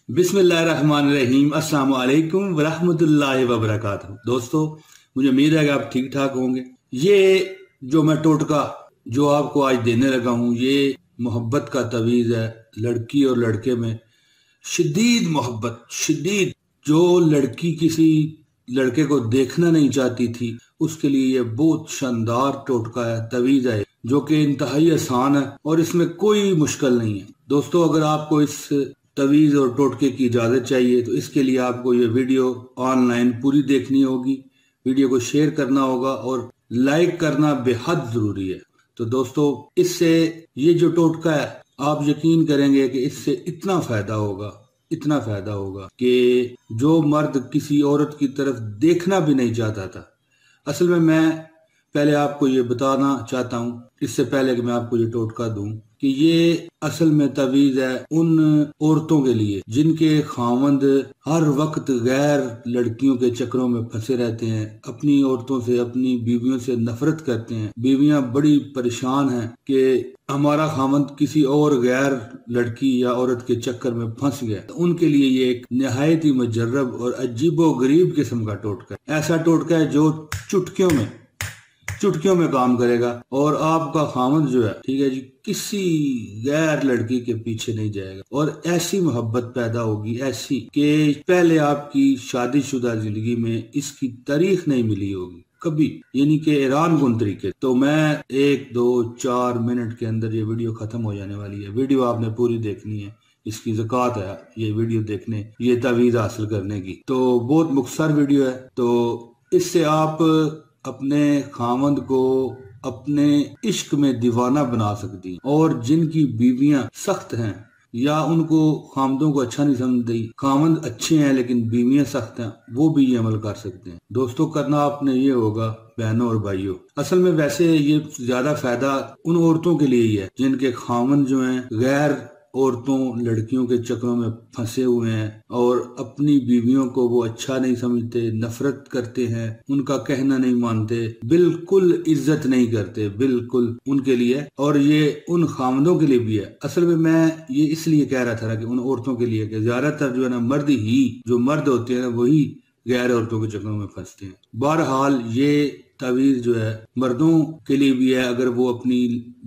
बिस्मिल्लाहिर्रहमानिर्रहीम। अस्सलाम वालेकुम वरहमतुल्लाहि वबरकातुहू। दोस्तों, मुझे उम्मीद है कि आप ठीक ठाक होंगे। ये जो मैं टोटका जो आपको आज देने लगा हूँ, ये मोहब्बत का तवीज़ है। लड़की और लड़के में शदीद मोहब्बत, शदीद। जो लड़की किसी लड़के को देखना नहीं चाहती थी, उसके लिए ये बहुत शानदार टोटका है, तवीज़ है, जो कि इंतहाई आसान है और इसमें कोई मुश्किल नहीं है। दोस्तों, अगर आपको इस तवीज़ और टोटके की इजाज़त चाहिए तो इसके लिए आपको ये वीडियो ऑनलाइन पूरी देखनी होगी, वीडियो को शेयर करना होगा और लाइक करना बेहद ज़रूरी है। तो दोस्तों, इससे ये जो टोटका है, आप यकीन करेंगे कि इससे इतना फ़ायदा होगा कि जो मर्द किसी औरत की तरफ देखना भी नहीं चाहता था। असल में मैं पहले आपको ये बताना चाहता हूँ, इससे पहले कि मैं आपको ये टोटका दूं, कि ये असल में तवीज़ है उन औरतों के लिए जिनके खावंद हर वक्त गैर लड़कियों के चक्करों में फंसे रहते हैं, अपनी औरतों से, अपनी बीवियों से नफरत करते हैं। बीवियां बड़ी परेशान हैं कि हमारा खावंद किसी और गैर लड़की या औरत के चक्कर में फंस गया। तो उनके लिए ये एक निहायत ही मुजर्रब और अजीबो गरीब किस्म का टोटका है। ऐसा टोटका है जो चुटकियों में काम करेगा और आपका खामद जो है, ठीक है जी, किसी गैर लड़की के पीछे नहीं जाएगा और ऐसी मोहब्बत पैदा होगी, ऐसी कि पहले आपकी शादीशुदा जिंदगी में इसकी तारीख नहीं मिली होगी कभी, यानी कि हैरान कुन तरीके। तो मैं 1, 2, 4 मिनट के अंदर ये वीडियो खत्म हो जाने वाली है। वीडियो आपने पूरी देखनी है, इसकी ज़कात है ये वीडियो देखने, ये तवीज़ हासिल करने की। तो बहुत मुख्तसर वीडियो है, तो इससे आप अपने खामद को अपने इश्क में दीवाना बना सकती हैं। और जिनकी बीवियां सख्त हैं या उनको खामदों को अच्छा नहीं समझती, खामद अच्छे हैं लेकिन बीवियां सख्त हैं, वो भी ये अमल कर सकते हैं। दोस्तों, करना आपने ये होगा, बहनों और भाइयों, असल में वैसे ये ज्यादा फायदा उन औरतों के लिए ही है जिनके खामद जो हैं गैर औरतों लड़कियों के चक्करों में फंसे हुए हैं और अपनी बीवियों को वो अच्छा नहीं समझते, नफरत करते हैं, उनका कहना नहीं मानते, बिल्कुल इज्जत नहीं करते, बिल्कुल उनके लिए। और ये उन खामदों के लिए भी है। असल में मैं ये इसलिए कह रहा था ना कि उन औरतों के लिए, कि ज्यादातर जो है ना जो मर्द होते हैं वही गैर औरतों के चक्करों में फंसते हैं। बहरहाल ये तवीज़ जो है मर्दों के लिए भी है, अगर वो अपनी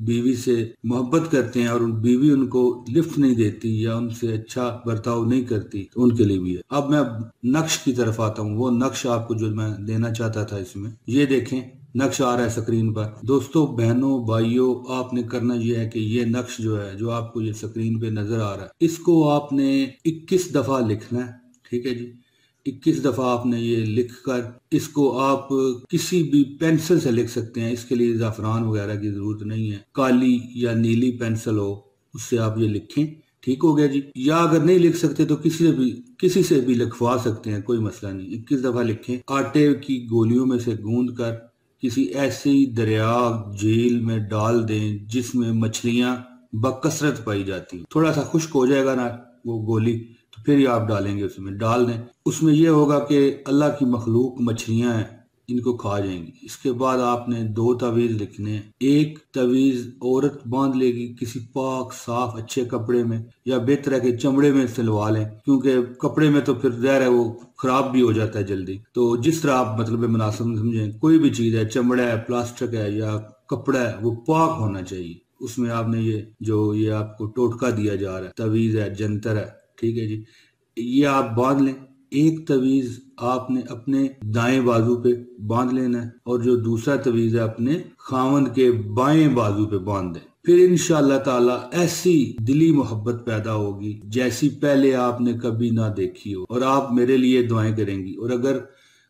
बीवी से मोहब्बत करते हैं और बीवी उनको लिफ्ट नहीं देती या उनसे अच्छा बर्ताव नहीं करती, तो उनके लिए भी है। अब मैं नक्श की तरफ आता हूँ, वो नक्श आपको जो मैं देना चाहता था इसमें, ये देखें, नक्श आ रहा है स्क्रीन पर। दोस्तों, बहनों, भाइयों, आपने करना यह है कि ये नक्श जो है, जो आपको ये स्क्रीन पे नजर आ रहा है, इसको आपने 21 दफा लिखना है, ठीक है जी। 21 दफा आपने ये लिखकर इसको आप किसी भी पेंसिल से लिख सकते हैं। इसके लिए ज़ाफ़रान वगैरह की जरूरत नहीं है, काली या नीली पेंसिल हो उससे आप ये लिखें, ठीक हो गया जी। या अगर नहीं लिख सकते तो किसी से भी लिखवा सकते हैं, कोई मसला नहीं। 21 दफा लिखें। आटे की गोलियों में से गूंद कर किसी ऐसी दरिया झील में डाल दें जिसमें मछलियां बकसरत पाई जाती। थोड़ा सा खुश्क हो जाएगा ना वो गोली, तो फिर आप डालेंगे, उसमें डाल दें। उसमें यह होगा कि अल्लाह की मखलूक मछलियां हैं, इनको खा जाएंगी। इसके बाद आपने 2 तवीज़ लिखने हैं। एक तवीज़ औरत बांध लेगी किसी पाक साफ अच्छे कपड़े में, या बेहतर है कि चमड़े में सिलवा लें, क्योंकि कपड़े में तो फिर ज़ाहिर है वो खराब भी हो जाता है जल्दी। तो जिस तरह आप मतलब मुनासिब समझें, कोई भी चीज़ है, चमड़ा है, प्लास्टिक है या कपड़ा है, वो पाक होना चाहिए। उसमें आपने ये आपको टोटका दिया जा रहा है, तवीज़ है, जंतर है, ठीक है जी, ये आप बांध लें। एक तवीज़ आपने अपने दाएं बाजू पे बांध लेना है और जो दूसरा तवीज़ है अपने खावंद के बाएं बाजू पे बांध दें। फिर इंशाअल्लाह ताला ऐसी दिली मोहब्बत पैदा होगी जैसी पहले आपने कभी ना देखी हो, और आप मेरे लिए दुआएं करेंगी। और अगर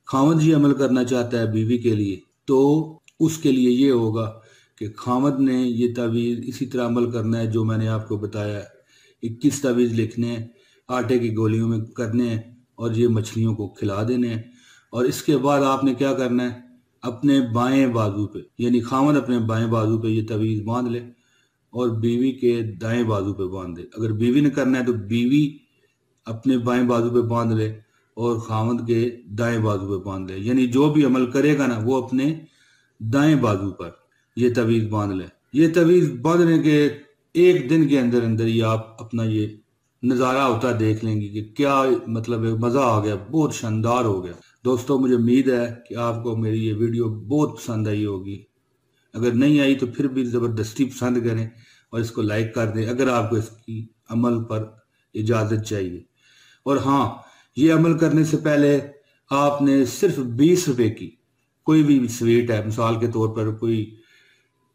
खावंद जी अमल करना चाहता है बीवी के लिए, तो उसके लिए ये होगा कि खावंद ने ये तवीज़ इसी तरह अमल करना है जो मैंने आपको बताया। 21 तवीज़ लिखने हैं, आटे की गोलियों में करने हैं और ये मछलियों को खिला देने हैं। और इसके बाद आपने क्या करना है, अपने बाएं बाजू पे, यानी खामद अपने बाएं बाजू पे ये तवीज़ बांध ले और बीवी के दाएं बाजू पे बांध दे। अगर बीवी ने करना है तो बीवी अपने बाएं बाजू पे बांध ले और खामद के दाएं बाजू पे बांध ले, यानी जो भी अमल करेगा ना वो अपने दाएं बाजू पर ये तवीज़ बांध ले। ये तवीज़ बांधने के 1 दिन के अंदर अंदर ही आप अपना ये نظارہ ہوتا دیکھ لیں گے کہ کیا مطلب مزہ آ گیا، بہت شاندار ہو گیا۔ دوستو مجھے امید ہے کہ آپ کو میری یہ ویڈیو بہت پسند آئی ہوگی، اگر نہیں آئی تو پھر بھی زبردستی پسند کریں اور اس کو لائک کر دیں اگر آپ کو اس کی عمل پر اجازت چاہیے۔ اور ہاں، یہ عمل کرنے سے پہلے آپ نے صرف 20 روپے کی کوئی بھی سویٹ ہے، مثال کے طور پر کوئی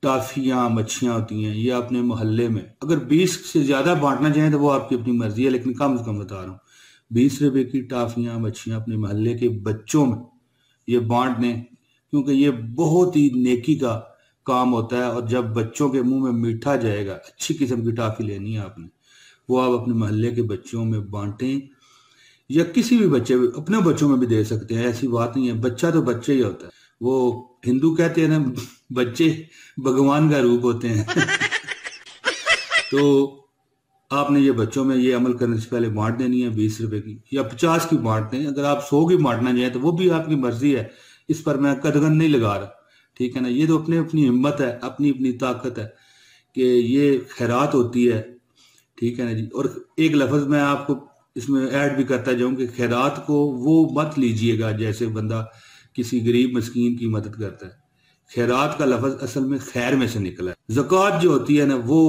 ٹافیاں مچھیاں ہوتی ہیں، یہ اپنے محلے میں اگر 20 سے زیادہ بانٹنا چاہیں تو وہ آپ کی اپنی مرضی ہے، لیکن کم سے کم بتا رہا ہوں 20 روپے کی ٹافیاں مچھیاں اپنے محلے کے بچوں میں یہ بانٹ دیں، کیونکہ یہ بہت ہی نیکی کا کام ہوتا ہے۔ اور جب بچوں کے منہ میں میٹھا جائے گا، اچھی قسم کی ٹافی لینی ہے آپ نے، وہ آپ اپنے محلے کے بچوں میں بانٹیں، یا کسی بھی بچے اپنے بچوں میں بھی دے سکتے ہیں، ایسی بات نہیں ہے، بچہ تو بچہ ہی ہوتا ہے۔ وہ ہندو کہتے ہیں نا، بچے بھگوان کا روپ ہوتے ہیں۔ تو آپ نے یہ بچوں میں یہ عمل کرنے سے پہلے بانٹ دینی ہے 20 روپے کی یا 50 کی بانٹ دیں، اگر آپ 100 کی بانٹنا چاہیں تو وہ بھی آپ کی مرضی ہے، اس پر میں قدغن نہیں لگا رہا، ٹھیک ہے نا۔ یہ تو اپنی ہمت ہے، اپنی طاقت ہے کہ یہ خیرات ہوتی ہے، ٹھیک ہے نا جی۔ اور ایک لفظ میں آپ کو اس میں ایڈ بھی کرتا جاؤں کہ خیرات کو وہ مت لیجئے گا جیسے بندہ کسی غریب مسکین کی مدد کرتا ہے۔ خیرات کا لفظ اصل میں خیر میں سے نکلا ہے۔ زکوٰۃ جو ہوتی ہے نا، وہ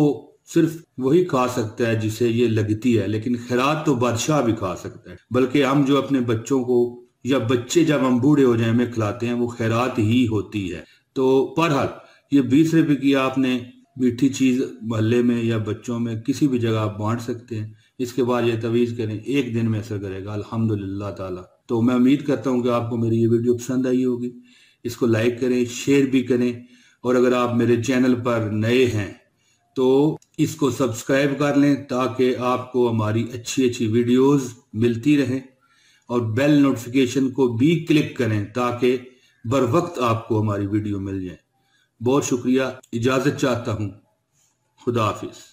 صرف وہی کھا سکتا ہے جسے یہ لگتی ہے، لیکن خیرات تو بادشاہ بھی کھا سکتا ہے۔ بلکہ ہم جو اپنے بچوں کو یا بچے جب ہم بوڑھے ہو جائیں ہمیں کھلاتے ہیں، وہ خیرات ہی ہوتی ہے۔ تو بہرحال یہ 20 روپے کی آپ نے میٹھی چیز محلے میں یا بچوں میں کسی بھی جگہ آپ بانٹ سکتے ہیں۔ اس کے بعد یہ تویز کریں، ایک دن میں اثر کرے گا الحمدللہ تعالی۔ تو میں امید کرتا ہوں کہ آپ کو میری یہ ویڈیو پسند آئی ہوگی، اس کو لائک کریں، شیئر بھی کریں، اور اگر آپ میرے چینل پر نئے ہیں تو اس کو سبسکرائب کر لیں تاکہ آپ کو ہماری اچھی ویڈیوز ملتی رہیں، اور بیل نوٹیفیکیشن کو بھی کلک کریں تاکہ بر وقت آپ کو ہماری ویڈیو مل جائیں۔ بہت شکریہ، اجازت چاہتا ہوں، خدا حافظ۔